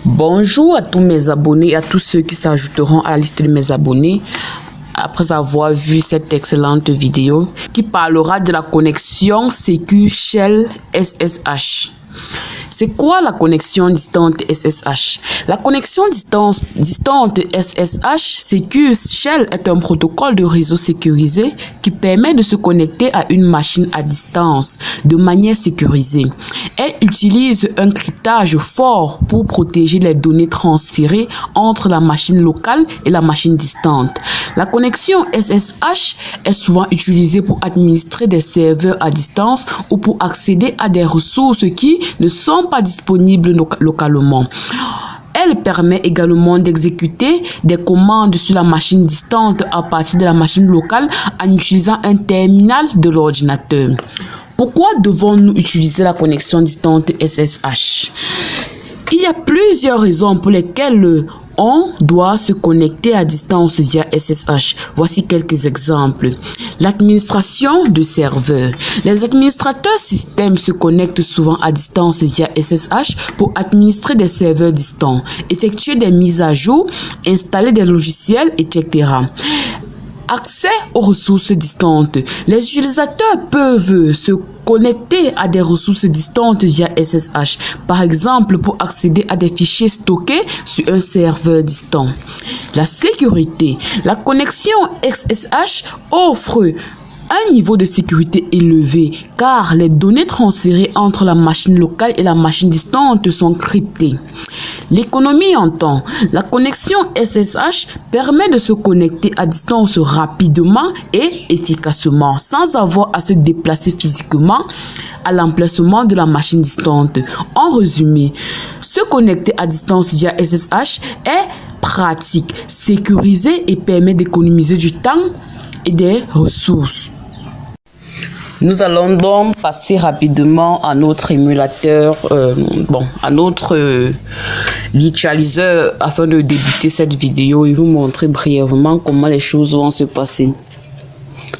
Bonjour à tous mes abonnés et à tous ceux qui s'ajouteront à la liste de mes abonnés après avoir vu cette excellente vidéo qui parlera de la connexion Sécu Shell SSH. C'est quoi la connexion distante SSH? La connexion distante SSH Sécu Shell est un protocole de réseau sécurisé qui permet de se connecter à une machine à distance de manière sécurisée. Elle utilise un cryptage fort pour protéger les données transférées entre la machine locale et la machine distante. La connexion SSH est souvent utilisée pour administrer des serveurs à distance ou pour accéder à des ressources qui ne sont pas disponibles localement. Elle permet également d'exécuter des commandes sur la machine distante à partir de la machine locale en utilisant un terminal de l'ordinateur. Pourquoi devons-nous utiliser la connexion distante SSH? Il y a plusieurs raisons pour lesquelles on doit se connecter à distance via SSH. Voici quelques exemples. L'administration de serveurs. Les administrateurs système se connectent souvent à distance via SSH pour administrer des serveurs distants, effectuer des mises à jour, installer des logiciels, etc. Accès aux ressources distantes. Les utilisateurs peuvent se connecter à des ressources distantes via SSH, par exemple pour accéder à des fichiers stockés sur un serveur distant. La sécurité. La connexion SSH offre un niveau de sécurité élevé car les données transférées entre la machine locale et la machine distante sont cryptées. L'économie en temps. La connexion SSH permet de se connecter à distance rapidement et efficacement sans avoir à se déplacer physiquement à l'emplacement de la machine distante. En résumé, se connecter à distance via SSH est pratique, sécurisé et permet d'économiser du temps et des ressources. Nous allons donc passer rapidement à notre émulateur, à notre virtualiseur afin de débuter cette vidéo et vous montrer brièvement comment les choses vont se passer.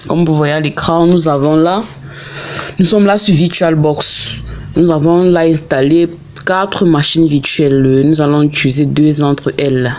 Comme vous voyez à l'écran, nous sommes là sur VirtualBox. Nous avons là installé 4 machines virtuelles. Nous allons utiliser 2 entre elles.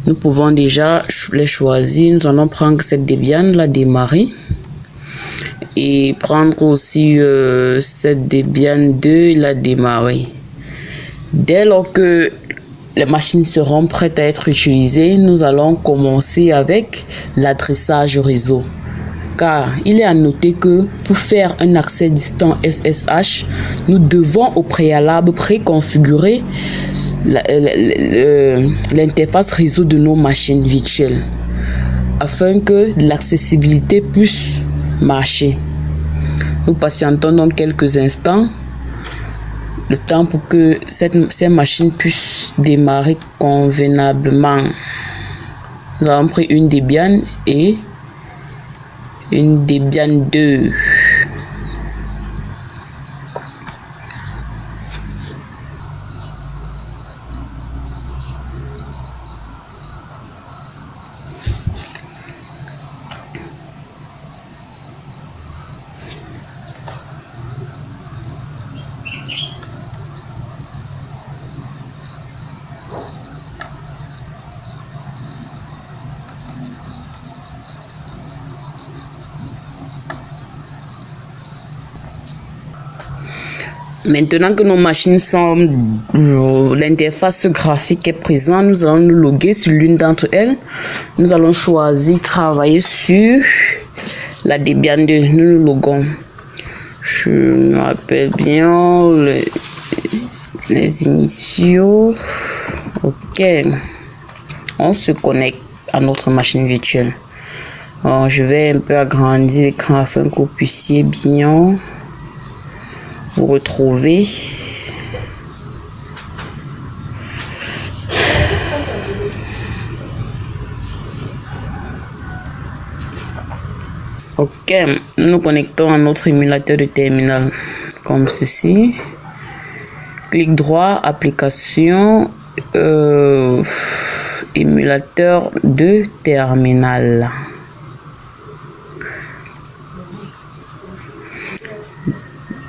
Nous pouvons déjà les choisir. Nous allons prendre cette Debian, la démarrer. Et prendre aussi cette Debian 2, la démarrer. Dès lors que les machines seront prêtes à être utilisées, nous allons commencer avec l'adressage réseau. Car il est à noter que pour faire un accès distant SSH, nous devons au préalable préconfigurer l'interface réseau de nos machines virtuelles afin que l'accessibilité puisse marcher. Nous patientons donc quelques instants, le temps pour que ces machines puissent démarrer convenablement. Nous avons pris une Debian et une Debian 2. Maintenant que nos machines sont, l'interface graphique est présente, nous allons nous loguer sur l'une d'entre elles. Nous allons choisir travailler sur la Debian 2. Nous nous loguons. Je me rappelle bien les initiaux. Ok. On se connecte à notre machine virtuelle. Bon, je vais un peu agrandir l'écran afin que vous puissiez bien vous retrouver. Ok, nous nous connectons à notre émulateur de terminal comme ceci. Clic droit, application, émulateur de terminal.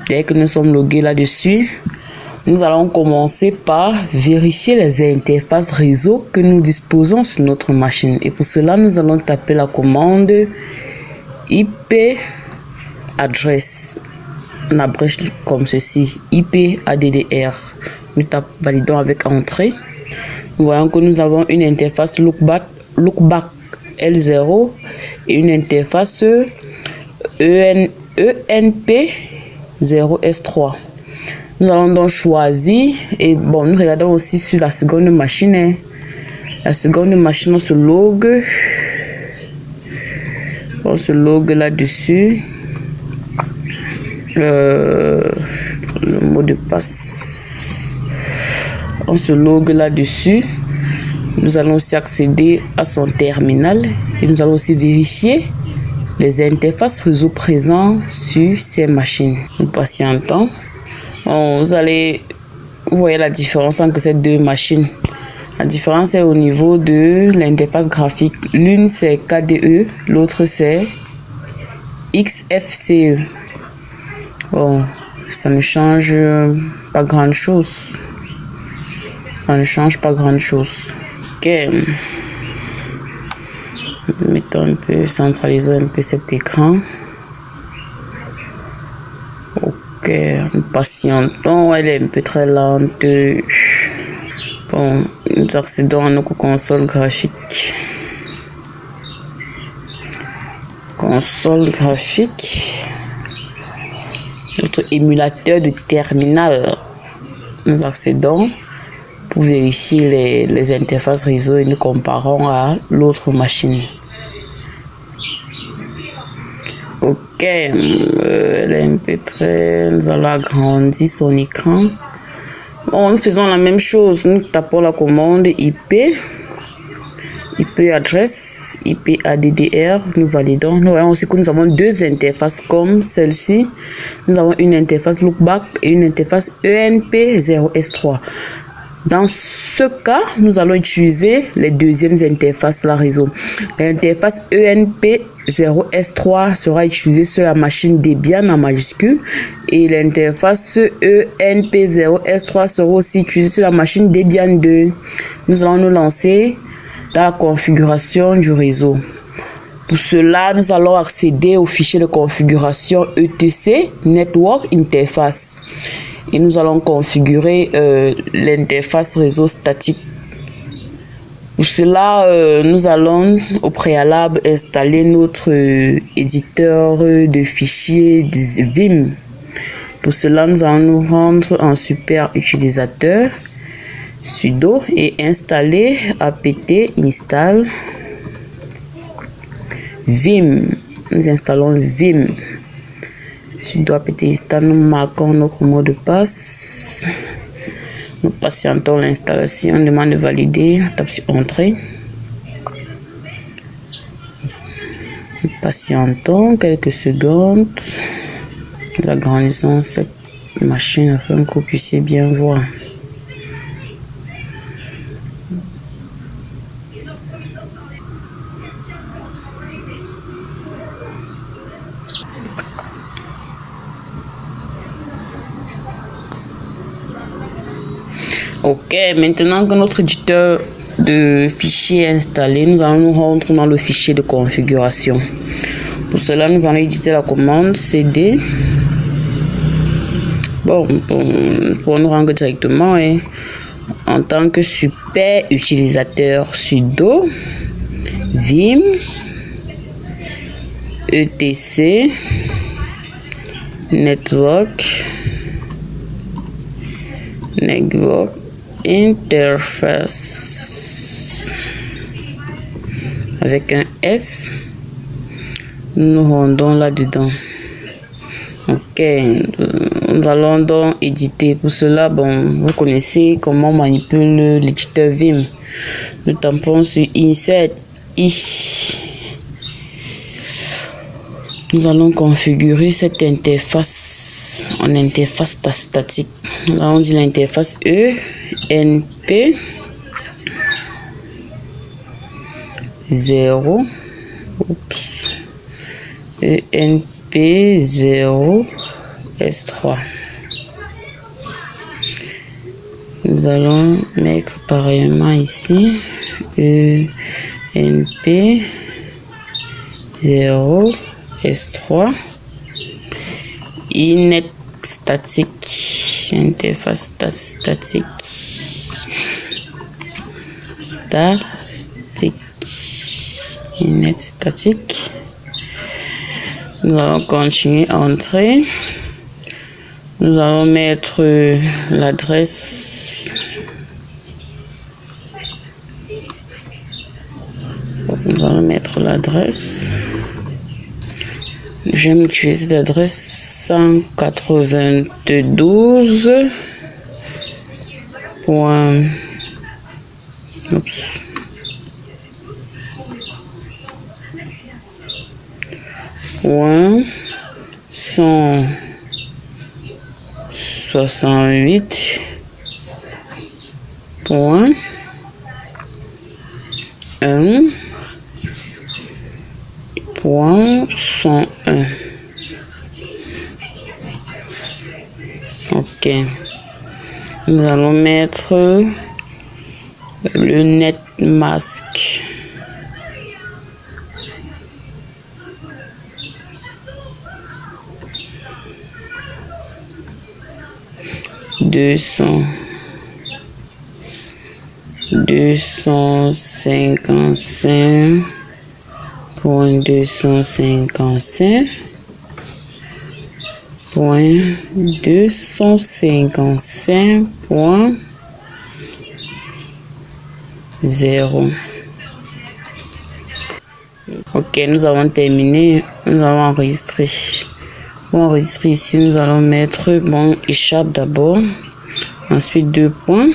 Dès que nous sommes logués là-dessus, Nous allons commencer par vérifier les interfaces réseau que nous disposons sur notre machine. Et pour cela, nous allons taper la commande IP address. On abrège comme ceci, IP ADDR. Nous validons avec entrée. Nous voyons que nous avons une interface lookback L0 et une interface ENP0S3. Nous allons donc choisir et bon, nous regardons aussi sur la seconde machine. La seconde machine, on se log là-dessus. Le mot de passe. On se log là-dessus. Nous allons aussi accéder à son terminal et nous allons aussi vérifier les interfaces réseau présents sur ces machines. Nous patientons. Bon, vous voyez la différence entre ces deux machines. La différence est au niveau de l'interface graphique. L'une c'est KDE, l'autre c'est XFCE. Bon, ça ne change pas grand chose. Ça ne change pas grand chose. Ok. Mettons un peu, centralisons un peu cet écran. Ok, nous patientons. Elle est un peu très lente. Bon, nous accédons à notre console graphique. Console graphique. Notre émulateur de terminal. Nous accédons pour vérifier les interfaces réseau et nous comparons à l'autre machine. Ok, elle est un peu très... Nous allons agrandir son écran. Bon, nous faisons la même chose. Nous tapons la commande IP adresse, IP ADDR. Nous validons. Nous voyons aussi que nous avons deux interfaces comme celle-ci. Nous avons une interface lookback et une interface ENP0S3. Dans ce cas, nous allons utiliser les deuxièmes interfaces la réseau. L'interface ENP0S3 sera utilisée sur la machine Debian en majuscule et l'interface ENP0S3 sera aussi utilisée sur la machine Debian 2. Nous allons nous lancer dans la configuration du réseau. Pour cela, nous allons accéder au fichier de configuration etc Network Interface. Et nous allons configurer l'interface réseau statique. Pour cela, nous allons au préalable installer notre éditeur de fichiers Vim. Pour cela, nous allons nous rendre en super utilisateur, sudo et installer apt install Vim. Nous installons Vim. Sudo apt install, nous marquons notre mot de passe. Nous patientons l'installation, on demande de valider, on tape sur entrée. Nous patientons quelques secondes. Nous agrandissons cette machine afin que vous puissiez bien voir. Ok, maintenant que notre éditeur de fichiers est installé, nous allons nous rendre dans le fichier de configuration. Pour cela, nous allons éditer la commande cd. Bon, pour nous rendre directement, en tant que super utilisateur, sudo vim etc network interface avec un S. Nous rendons là-dedans. Ok, nous allons donc éditer. Pour cela, bon, vous connaissez comment on manipule l'éditeur Vim. Nous tapons sur Insert I. Nous allons configurer cette interface en interface statique. Nous allons dire l'interface ENP 0 ENP 0 S3. Nous allons mettre pareillement ici ENP 0 S3 Inet statique, interface statique, Inet statique. Nous allons continuer à entrer. Nous allons mettre l'adresse. Nous allons mettre l'adresse. Je vais utiliser l'adresse 192. Oups. Point 168 point 1 point 101. Ok, nous allons mettre le net masque. Deux cent cinquante-cinq point 255 point 255 point 0. Ok, nous avons terminé. Nous allons enregistrer. Pour enregistrer ici, nous allons mettre échappe d'abord, ensuite 2 points,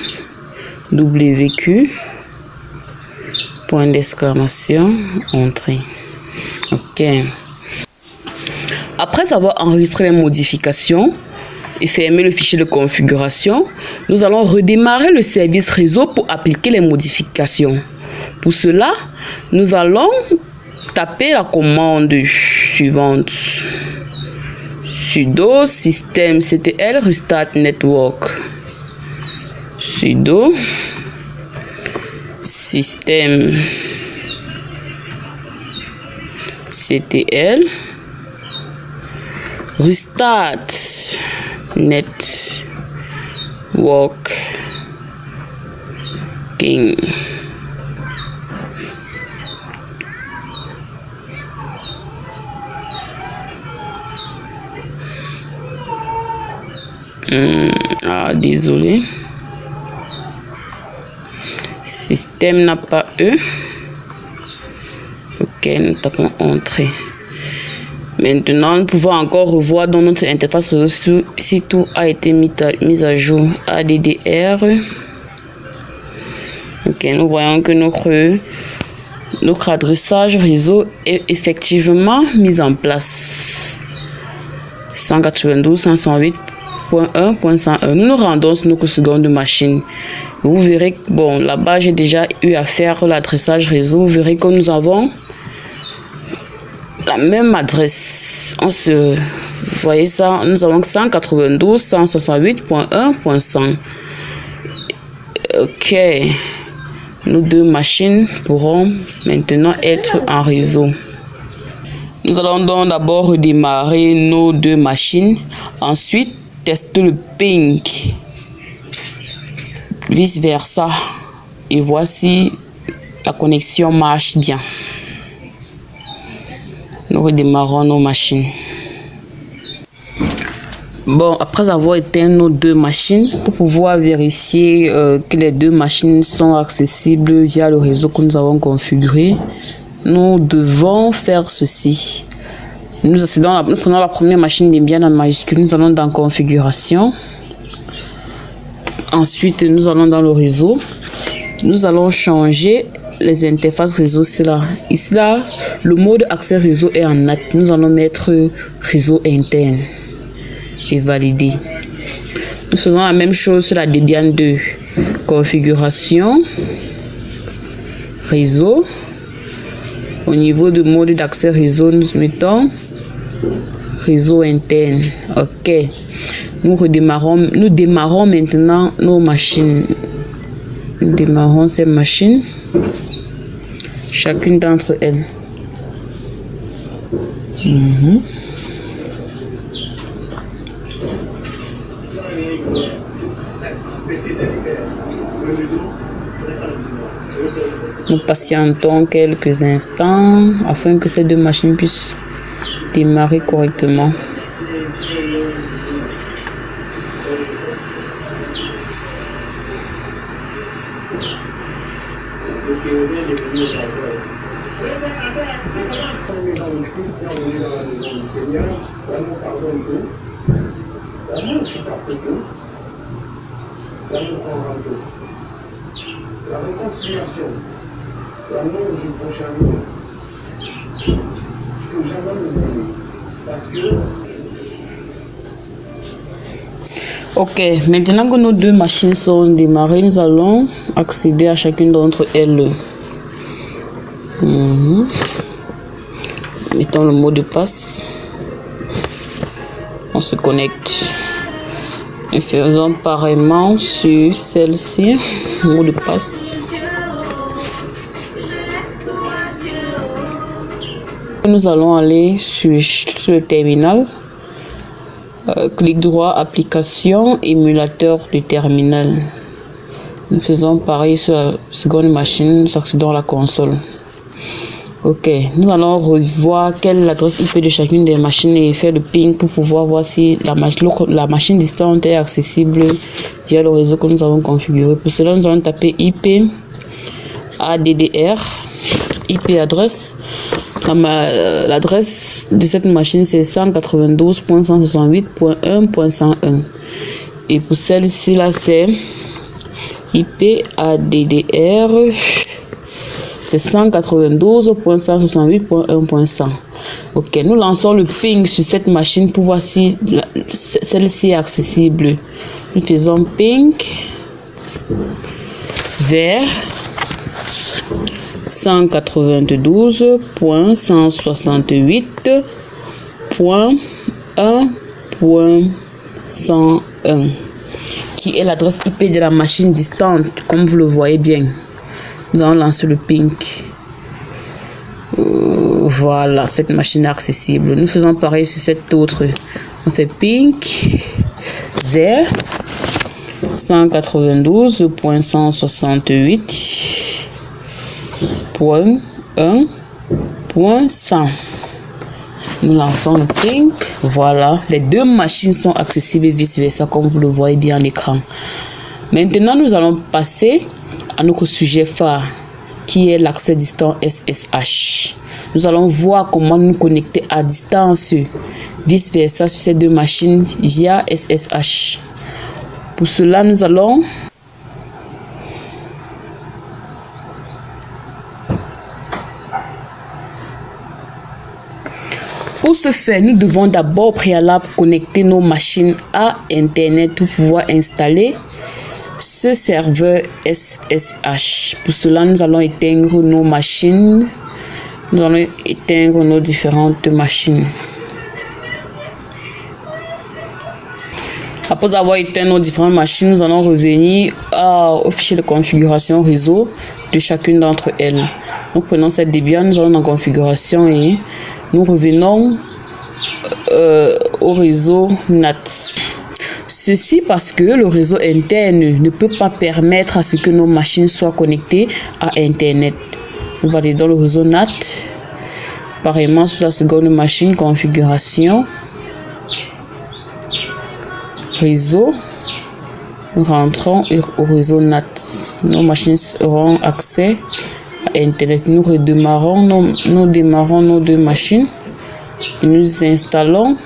WQ, point d'exclamation, entrée. Ok. Après avoir enregistré les modifications et fermé le fichier de configuration, nous allons redémarrer le service réseau pour appliquer les modifications. Pour cela, nous allons taper la commande suivante. Sudo systemctl restart network. Sudo systemctl restart networking. Désolé. Système n'a pas E. Ok, nous tapons entrée. Maintenant, nous pouvons encore revoir dans notre interface réseau si tout a été mis à jour. ADDR. Ok, nous voyons que notre adressage réseau est effectivement mis en place. 192.168.1.101. Nous nous rendons sur notre seconde machine. Vous verrez que, là-bas, j'ai déjà eu à faire l'adressage réseau. Vous verrez que nous avons la même adresse. Vous voyez ça, nous avons 192.168.1.100. Ok. Nos deux machines pourront maintenant être en réseau. Nous allons donc d'abord redémarrer nos deux machines. Ensuite, tester le ping. Vice versa. Et voici la connexion marche bien. Nous redémarrons nos machines. Après avoir éteint nos deux machines, pour pouvoir vérifier que les deux machines sont accessibles via le réseau que nous avons configuré, nous devons faire ceci. Nous prenons la première machine bien en majuscule, nous allons dans configuration. Ensuite, nous allons dans le réseau. Nous allons changer les interfaces réseau. Ici, le mode accès réseau est en NAT. Nous allons mettre réseau interne et valider. Nous faisons la même chose sur la Debian 2. Configuration, réseau. Au niveau du mode d'accès réseau, nous mettons réseau interne. Ok. Nous démarrons maintenant nos machines. Nous démarrons ces machines, chacune d'entre elles. Nous patientons quelques instants afin que ces deux machines puissent démarrer correctement. La réconciliation, l'amour du prochain jour, que jamais oublier. Parce que Ok, maintenant que nos deux machines sont démarrées, nous allons accéder à chacune d'entre elles. Mettons le mot de passe. On se connecte. Et faisons pareillement sur celle-ci. Mot de passe. Nous allons aller sur le terminal. Clic droit, application, émulateur du terminal. Nous faisons pareil sur la seconde machine, nous accédons à la console. Ok, nous allons revoir quelle est l'adresse IP de chacune des machines et faire le ping pour pouvoir voir si la machine distante est accessible via le réseau que nous avons configuré. Pour cela, nous allons taper IP ADDR, IP adresse. L'adresse de cette machine c'est 192.168.1.101 et pour celle-ci là c'est IP ADDR, c'est 192.168.1.100. Ok, nous lançons le ping sur cette machine pour voir si celle-ci est accessible. Nous faisons ping vers 192.168.1.101 qui est l'adresse IP de la machine distante, comme vous le voyez bien. Nous allons lancer le ping. Voilà, cette machine est accessible. Nous faisons pareil sur cette autre. On fait ping vers 192.168.1.100. Nous lançons le ping. Voilà, les deux machines sont accessibles et vice versa, comme vous le voyez bien à l'écran. Maintenant, nous allons passer à notre sujet phare qui est l'accès distant SSH. Nous allons voir comment nous connecter à distance vice versa sur ces deux machines via SSH. Pour cela, nous allons Pour ce faire, nous devons d'abord préalable connecter nos machines à Internet pour pouvoir installer ce serveur SSH. Pour cela, nous allons éteindre nos machines. Nous allons éteindre nos différentes machines. Après avoir éteint nos différentes machines, nous allons revenir au fichier de configuration réseau de chacune d'entre elles. Nous prenons cette Debian, nous allons dans configuration et nous revenons au réseau NAT. Ceci parce que le réseau interne ne peut pas permettre à ce que nos machines soient connectées à Internet. On va aller dans le réseau NAT. Pareillement sur la seconde machine, configuration, réseau. Nous rentrons au réseau NAT. Nos machines auront accès à Internet. Nous redémarrons, nous démarrons nos deux machines et nous installons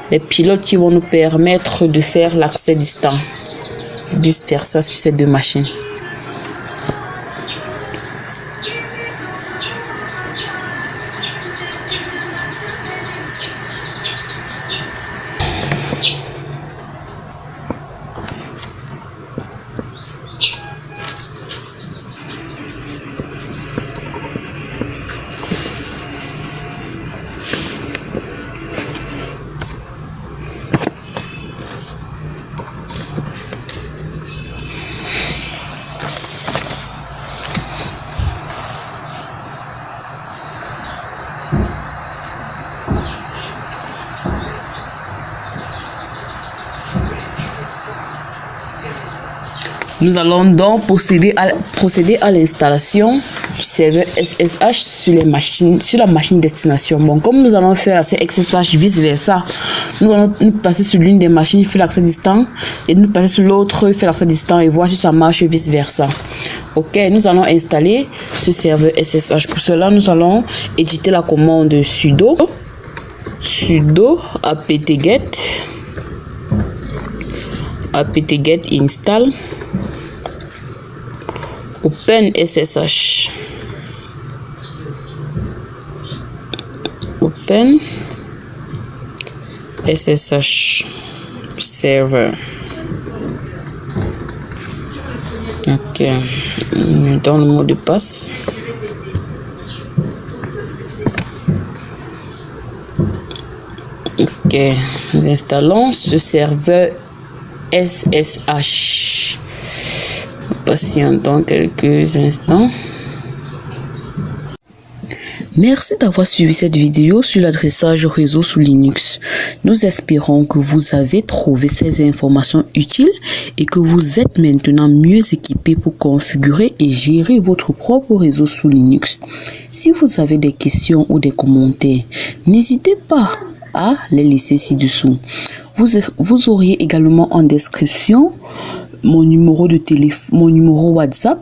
les pilotes qui vont nous permettre de faire l'accès distant, vice versa sur ces deux machines. Nous allons donc procéder à l'installation du serveur SSH sur la machine destination. Bon, comme nous allons faire l'accès SSH vice versa, nous allons nous passer sur l'une des machines, faire l'accès distant, et nous passer sur l'autre, faire l'accès distant et voir si ça marche vice versa. Ok, nous allons installer ce serveur SSH. Pour cela, nous allons éditer la commande sudo apt-get install open SSH server. Ok, dans le mot de passe. Ok, nous installons ce serveur SSH. Patientons quelques instants. Merci d'avoir suivi cette vidéo sur l'adressage réseau sous Linux. Nous espérons que vous avez trouvé ces informations utiles et que vous êtes maintenant mieux équipés pour configurer et gérer votre propre réseau sous Linux. Si vous avez des questions ou des commentaires, n'hésitez pas à les laisser ci-dessous. Vous auriez également en description mon numéro de téléphone, mon numéro WhatsApp,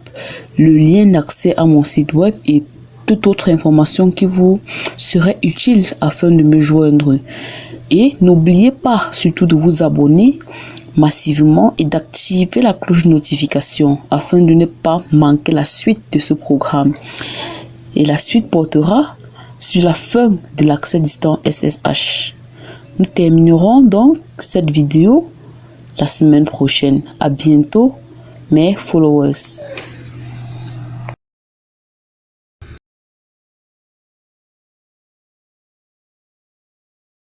le lien d'accès à mon site web et toute autre information qui vous serait utile afin de me joindre. Et n'oubliez pas surtout de vous abonner massivement et d'activer la cloche de notification afin de ne pas manquer la suite de ce programme. Et la suite portera sur la fin de l'accès distant SSH. Nous terminerons donc cette vidéo la semaine prochaine. À bientôt, mes followers.